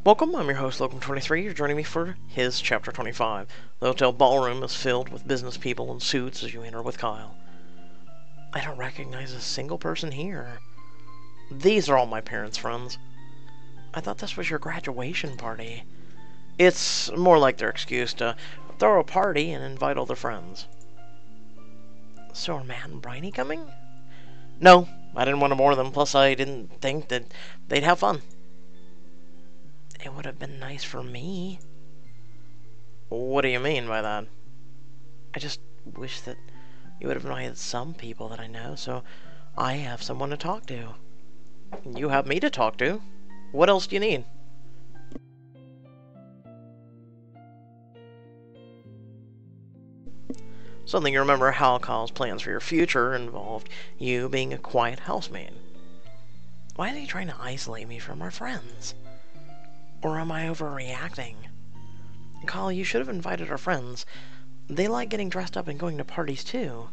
Welcome, I'm your host, Logan23. You're joining me for HiS Chapter 25. The hotel ballroom is filled with business people in suits as you enter with Kyle. I don't recognize a single person here. These are all my parents' friends. I thought this was your graduation party. It's more like their excuse to throw a party and invite all their friends. So are Matt and Bryony coming? No, I didn't want to bore them, plus I didn't think that they'd have fun. It would have been nice for me. What do you mean by that? I just wish that you would have invited some people that I know, so I have someone to talk to. You have me to talk to. What else do you need? Suddenly you remember how Kyle's plans for your future involved you being a quiet housemaid. Why is he trying to isolate me from our friends? Or am I overreacting? Kyle, you should have invited our friends. They like getting dressed up and going to parties too.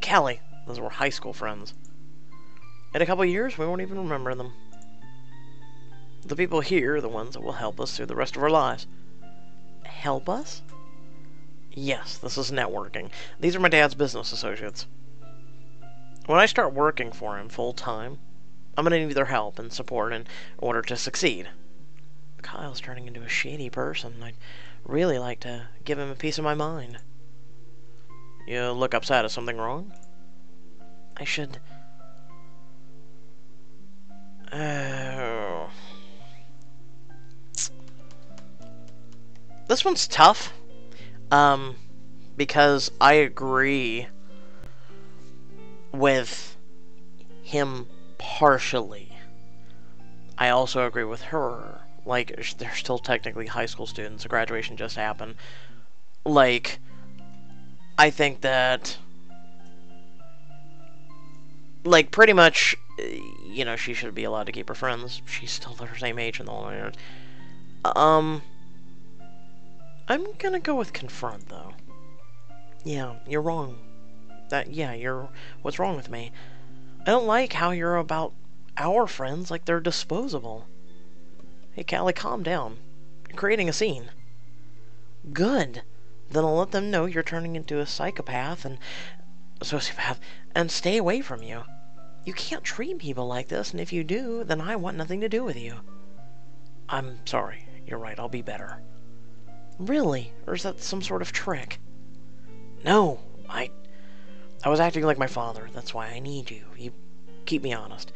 Callie, those were high school friends. In a couple of years, we won't even remember them. The people here are the ones that will help us through the rest of our lives. Help us? Yes, this is networking. These are my dad's business associates. When I start working for him full-time, I'm going to need their help and support in order to succeed. Kyle's turning into a shady person. I'd really like to give him a piece of my mind. You look upset. Is something wrong? I should... Oh. This one's tough. Because I agree with him partially. I also agree with her. Like, they're still technically high school students. A graduation just happened. Like, I think that... Like, pretty much, you know, she should be allowed to keep her friends. She's still her same age and the whole nine. I'm gonna go with confront, though. Yeah, you're wrong. What's wrong with me? I don't like how you're about our friends like they're disposable. Hey, Callie, calm down. You're creating a scene. Good. Then I'll let them know you're turning into a psychopath and a sociopath and stay away from you. You can't treat people like this, and if you do, then I want nothing to do with you. I'm sorry. You're right. I'll be better. Really? Or is that some sort of trick? No. I was acting like my father. That's why I need you. You keep me honest.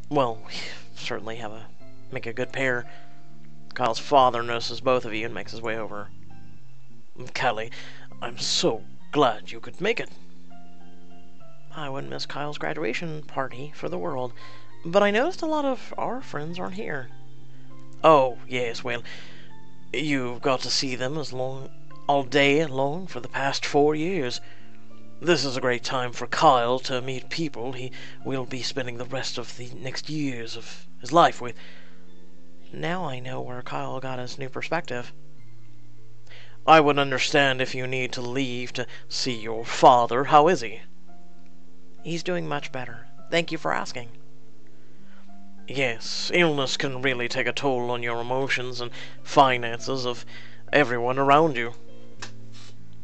Well, we certainly make a good pair. Kyle's father notices both of you and makes his way over. Callie, I'm so glad you could make it. I wouldn't miss Kyle's graduation party for the world, but I noticed a lot of our friends aren't here. Oh, yes, well, you've got to see them all day long for the past 4 years. This is a great time for Kyle to meet people he will be spending the rest of the next years of his life with. Now I know where Kyle got his new perspective. I would understand if you need to leave to see your father. How is he? He's doing much better. Thank you for asking. Yes, illness can really take a toll on your emotions and finances of everyone around you.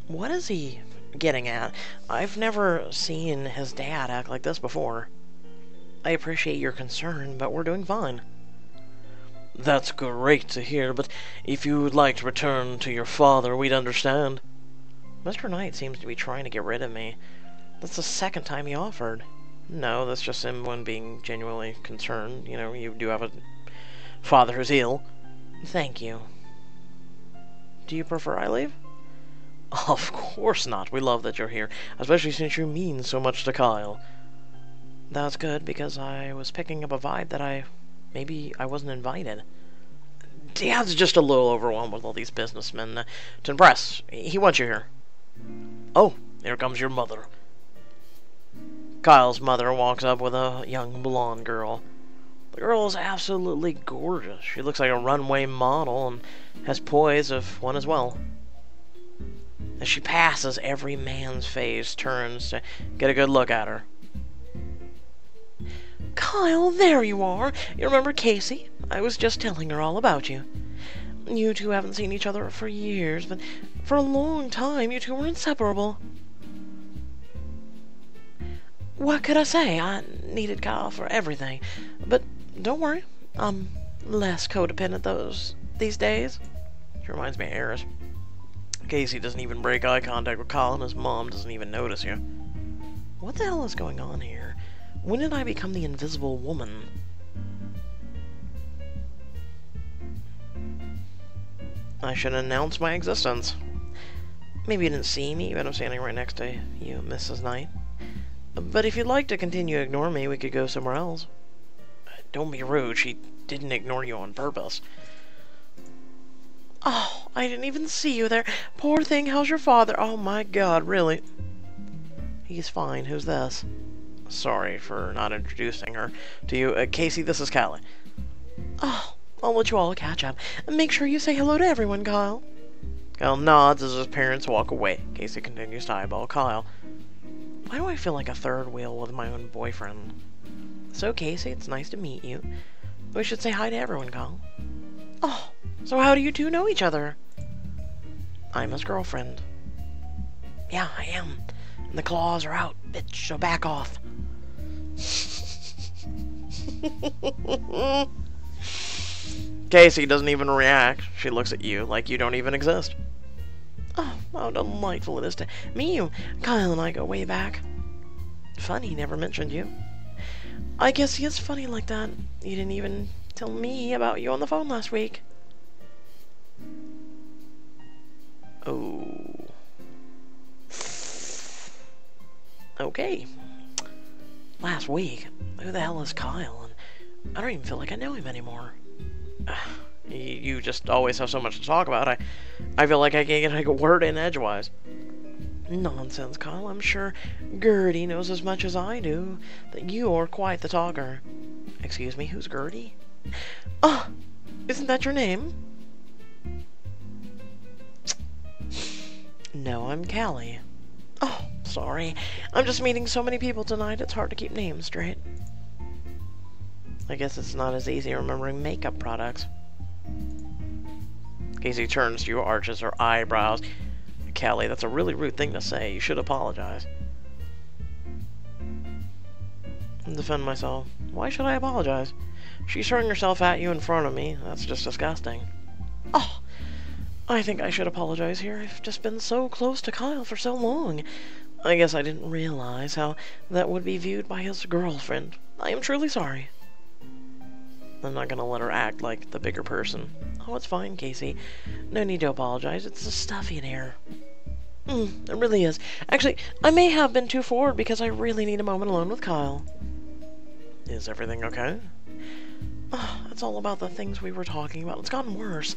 What is he getting at? I've never seen his dad act like this before. I appreciate your concern, but we're doing fine. That's great to hear, but if you would like to return to your father, we'd understand. Mr. Knight seems to be trying to get rid of me. That's the second time he offered. No, that's just him when being genuinely concerned. You know, you do have a father who's ill. Thank you. Do you prefer I leave? Of course not. We love that you're here, especially since you mean so much to Kyle. That's good, because I was picking up a vibe that maybe I wasn't invited. Dad's just a little overwhelmed with all these businessmen to impress. He wants you here. Oh, here comes your mother. Kyle's mother walks up with a young blonde girl. The girl is absolutely gorgeous. She looks like a runway model and has poise of one as well. As she passes, every man's face turns to get a good look at her. Kyle, there you are. You remember Casey? I was just telling her all about you. You two haven't seen each other for years, but for a long time you two were inseparable. What could I say? I needed Kyle for everything. But don't worry, I'm less codependent these days. She reminds me of Eris. Casey doesn't even break eye contact with Kyle, and his mom doesn't even notice you. What the hell is going on here? When did I become the invisible woman? I should announce my existence. Maybe you didn't see me, but I'm standing right next to you, Mrs. Knight. But if you'd like to continue to ignore me, we could go somewhere else. Don't be rude, she didn't ignore you on purpose. Oh, I didn't even see you there. Poor thing, how's your father? Oh my god, really? He's fine, who's this? Sorry for not introducing her to you. Casey, this is Callie. Oh, I'll let you all catch up. Make sure you say hello to everyone, Kyle. Kyle nods as his parents walk away. Casey continues to eyeball Kyle. Why do I feel like a third wheel with my own boyfriend? So, Casey, it's nice to meet you. We should say hi to everyone, Kyle. Oh, so how do you two know each other? I'm his girlfriend. Yeah, I am. And the claws are out, bitch, so back off. Casey doesn't even react. She looks at you like you don't even exist. Oh, how delightful it is to meet you. Kyle and I go way back. Funny, he never mentioned you. I guess he is funny like that. You didn't even tell me about you on the phone last week. Oh. Okay. Last week? Who the hell is Kyle? And I don't even feel like I know him anymore. You just always have so much to talk about. I feel like I can't get like a word in edgewise. Nonsense, Kyle. I'm sure Gertie knows as much as I do that you are quite the talker. Excuse me, who's Gertie? Oh, isn't that your name? No, I'm Callie. Oh, sorry. I'm just meeting so many people tonight, it's hard to keep names straight. I guess it's not as easy remembering makeup products. Casey turns to you, arches her eyebrows. Callie, that's a really rude thing to say. You should apologize. Defend myself. Why should I apologize? She's throwing herself at you in front of me. That's just disgusting. Oh, I think I should apologize here. I've just been so close to Kyle for so long. I guess I didn't realize how that would be viewed by his girlfriend. I am truly sorry. I'm not gonna let her act like the bigger person. Oh, it's fine, Casey. No need to apologize. It's the stuffy in here. It really is. Actually, I may have been too forward because I really need a moment alone with Kyle. Is everything okay? Oh, it's all about the things we were talking about. It's gotten worse.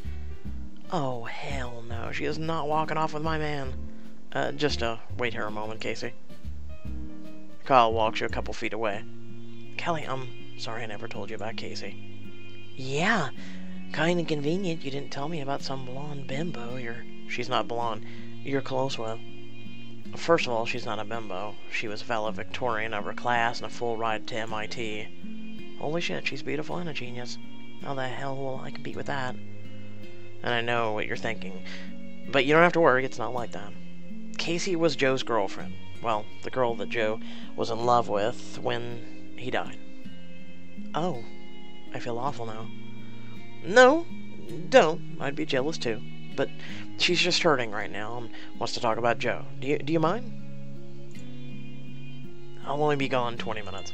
Oh, hell no. She is not walking off with my man. Just wait here a moment, Casey. Kyle walks you a couple feet away. Callie, I'm sorry I never told you about Casey. Yeah, kinda convenient you didn't tell me about some blonde bimbo she's not blonde, you're close with. First of all, she's not a bimbo. She was valedictorian of her class and a full ride to MIT. Holy shit, she's beautiful and a genius. How the hell will I compete with that? And I know what you're thinking. But you don't have to worry, it's not like that. Casey was Joe's girlfriend. Well, the girl that Joe was in love with when he died. Oh, I feel awful now. No, don't. I'd be jealous too. But she's just hurting right now and wants to talk about Joe. Do you mind? I'll only be gone 20 minutes.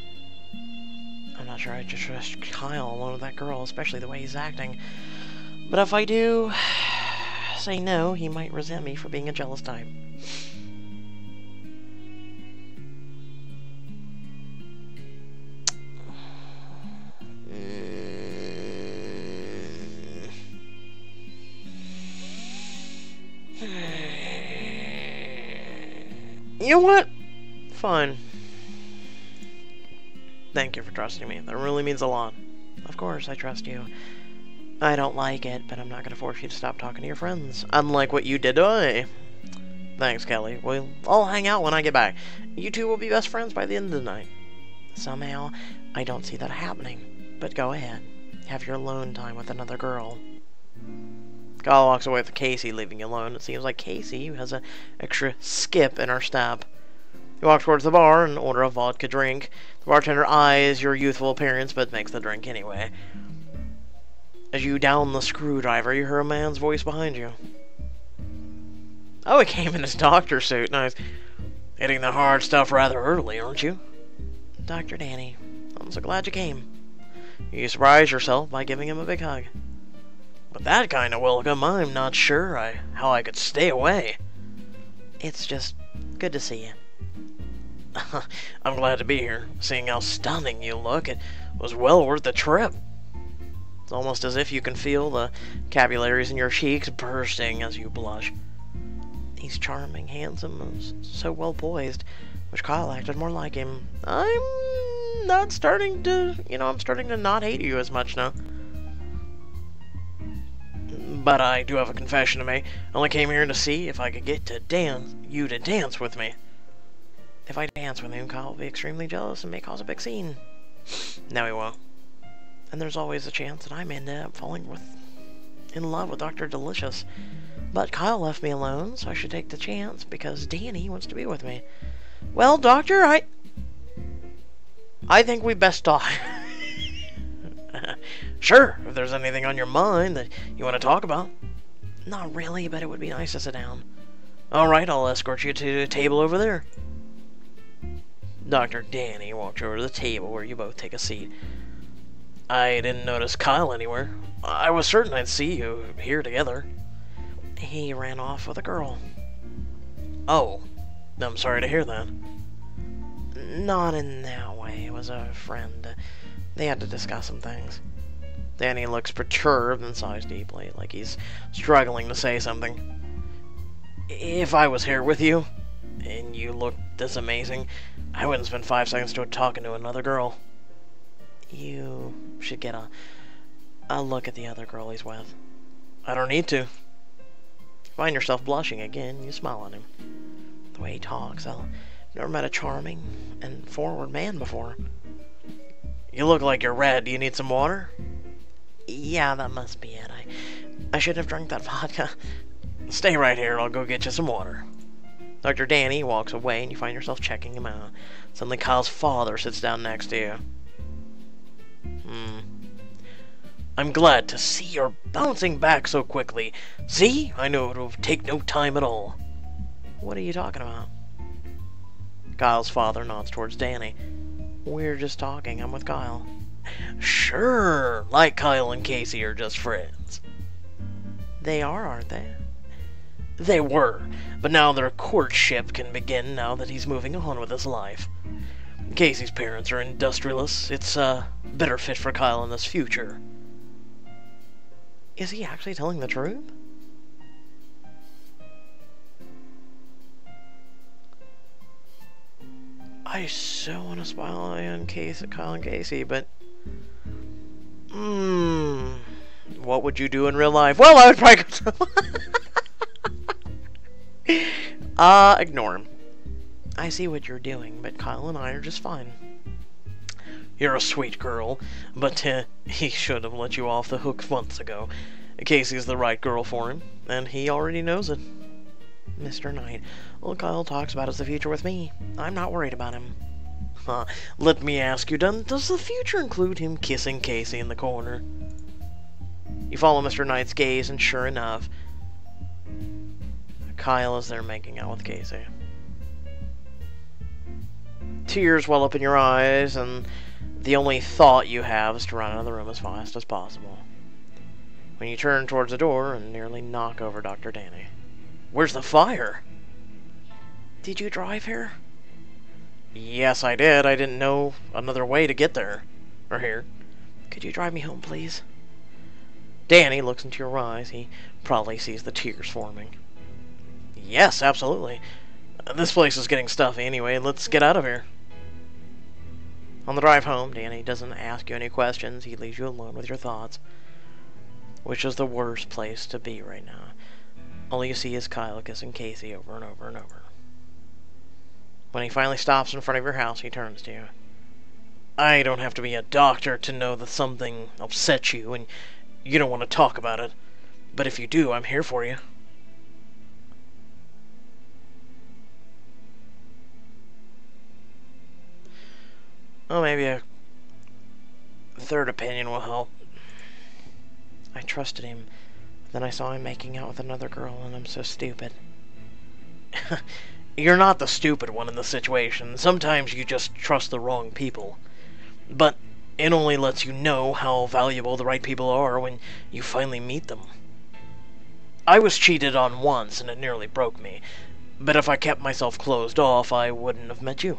I'm not sure I just trust Kyle alone with that girl, especially the way he's acting. But if I do say no, he might resent me for being a jealous type. You know what? Fine. Thank you for trusting me. That really means a lot. Of course, I trust you. I don't like it, but I'm not going to force you to stop talking to your friends. Unlike what you did to me. Thanks, Kelly. We'll all hang out when I get back. You two will be best friends by the end of the night. Somehow, I don't see that happening. But go ahead. Have your alone time with another girl. Kyle walks away with Casey, leaving you alone. It seems like Casey has an extra skip in her step. You walk towards the bar and order a vodka drink. The bartender eyes your youthful appearance, but makes the drink anyway. As you down the screwdriver, you hear a man's voice behind you. Oh, he came in his doctor suit. Nice. Hitting the hard stuff rather early, aren't you? Dr. Danny, I'm so glad you came. You surprise yourself by giving him a big hug. With that kind of welcome, I'm not sure how I could stay away. It's just good to see you. I'm glad to be here. Seeing how stunning you look, it was well worth the trip. It's almost as if you can feel the capillaries in your cheeks bursting as you blush. He's charming, handsome, and so well poised. Wish Kyle acted more like him. I'm starting to not hate you as much now. But I do have a confession to make. I only came here to see if I could get you to dance with me. If I dance with him, Kyle will be extremely jealous and may cause a big scene. No, he won't. And there's always a chance that I may end up in love with Dr. Delicious. But Kyle left me alone, so I should take the chance because Danny wants to be with me. Well, Doctor, I think we best talk. Sure, if there's anything on your mind that you want to talk about. Not really, but it would be nice to sit down. Alright, I'll escort you to the table over there. Dr. Danny walked over to the table where you both take a seat. I didn't notice Kyle anywhere. I was certain I'd see you here together. He ran off with a girl. Oh, I'm sorry to hear that. Not in that way. It was a friend. They had to discuss some things. Danny looks perturbed and sighs deeply, like he's struggling to say something. If I was here with you, and you looked this amazing, I wouldn't spend 5 seconds talking to another girl. You should get a look at the other girl he's with. I don't need to. Find yourself blushing again, you smile at him. The way he talks, I've never met a charming and forward man before. You look like you're red. Do you need some water? Yeah, that must be it. I should have drank that vodka. Stay right here. I'll go get you some water. Dr. Danny walks away, and you find yourself checking him out. Suddenly, Kyle's father sits down next to you. I'm glad to see you're bouncing back so quickly. See? I know it'll take no time at all. What are you talking about? Kyle's father nods towards Danny. We're just talking. I'm with Kyle. Sure, like Kyle and Casey are just friends. They are, aren't they? They were, but now their courtship can begin now that he's moving on with his life. Casey's parents are industrialists. It's a better fit for Kyle in this future. Is he actually telling the truth? I so want to smile on Kyle and Casey, but... what would you do in real life? Well, I would probably go... ignore him. I see what you're doing, but Kyle and I are just fine. You're a sweet girl, but he should have let you off the hook months ago. Casey's the right girl for him, and he already knows it. Mr. Knight, all Kyle talks about is the future with me. I'm not worried about him. Let me ask you, does the future include him kissing Casey in the corner? You follow Mr. Knight's gaze, and sure enough, Kyle is there making out with Casey. Tears well up in your eyes, and the only thought you have is to run out of the room as fast as possible. When you turn towards the door and nearly knock over Dr. Danny. Where's the fire? Did you drive here? Yes, I did. I didn't know another way to get there. Or here. Could you drive me home, please? Danny looks into your eyes. He probably sees the tears forming. Yes, absolutely. This place is getting stuffy anyway. Let's get out of here. On the drive home, Danny doesn't ask you any questions. He leaves you alone with your thoughts. Which is the worst place to be right now. All you see is Kyle kissing Casey over and over and over. When he finally stops in front of your house, he turns to you. I don't have to be a doctor to know that something upsets you and you don't want to talk about it. But if you do, I'm here for you. Well, maybe a third opinion will help. I trusted him. Then I saw him making out with another girl, and I'm so stupid. You're not the stupid one in the situation. Sometimes you just trust the wrong people. But it only lets you know how valuable the right people are when you finally meet them. I was cheated on once, and it nearly broke me. But if I kept myself closed off, I wouldn't have met you.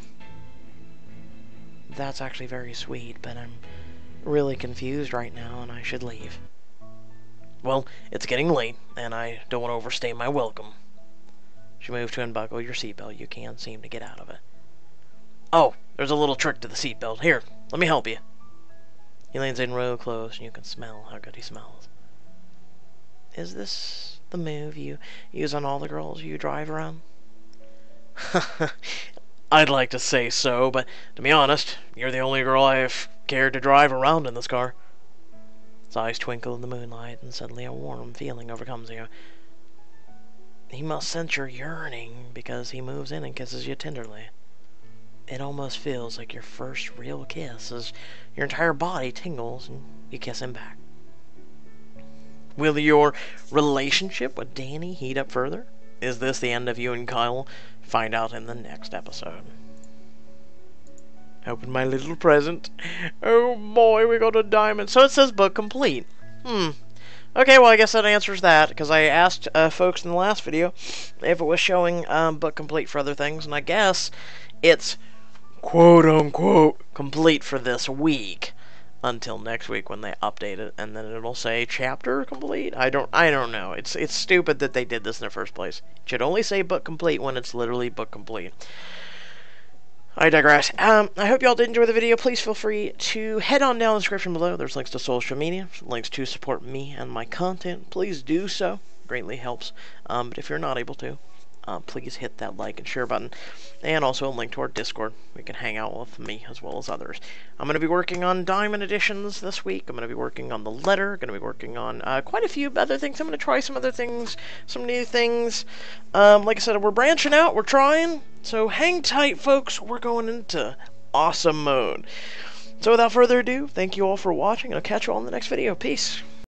That's actually very sweet, but I'm really confused right now, and I should leave. Well, it's getting late, and I don't want to overstay my welcome. She moved to unbuckle your seatbelt. You can't seem to get out of it. Oh, there's a little trick to the seatbelt. Here, let me help you. He leans in real close, and you can smell how good he smells. Is this the move you use on all the girls you drive around? I'd like to say so, but to be honest, you're the only girl I've cared to drive around in this car. His eyes twinkle in the moonlight, and suddenly a warm feeling overcomes you. He must sense your yearning, because he moves in and kisses you tenderly. It almost feels like your first real kiss, as your entire body tingles and you kiss him back. Will your relationship with Danny heat up further? Is this the end of you and Kyle? Find out in the next episode. Open my little present. Oh boy, we got a diamond. So it says book complete. Okay, well I guess that answers that, because I asked folks in the last video if it was showing book complete for other things, and I guess it's quote-unquote complete for this week. Until next week when they update it, and then it'll say chapter complete. I don't know. It's stupid that they did this in the first place. It should only say book complete when it's literally book complete. I digress. I hope y'all did enjoy the video. Please feel free to head on down in the description below. There's links to social media, links to support me and my content. Please do so. Greatly helps. But if you're not able to, please hit that like and share button, and also a link to our Discord. We can hang out with me as well as others. I'm going to be working on diamond editions this week. I'm going to be working on the letter. Going to be working on quite a few other things. I'm going to try some other things, some new things. Like I said, we're branching out. We're trying. So hang tight, folks. We're going into awesome mode. So without further ado, thank you all for watching. I'll catch you all in the next video. Peace.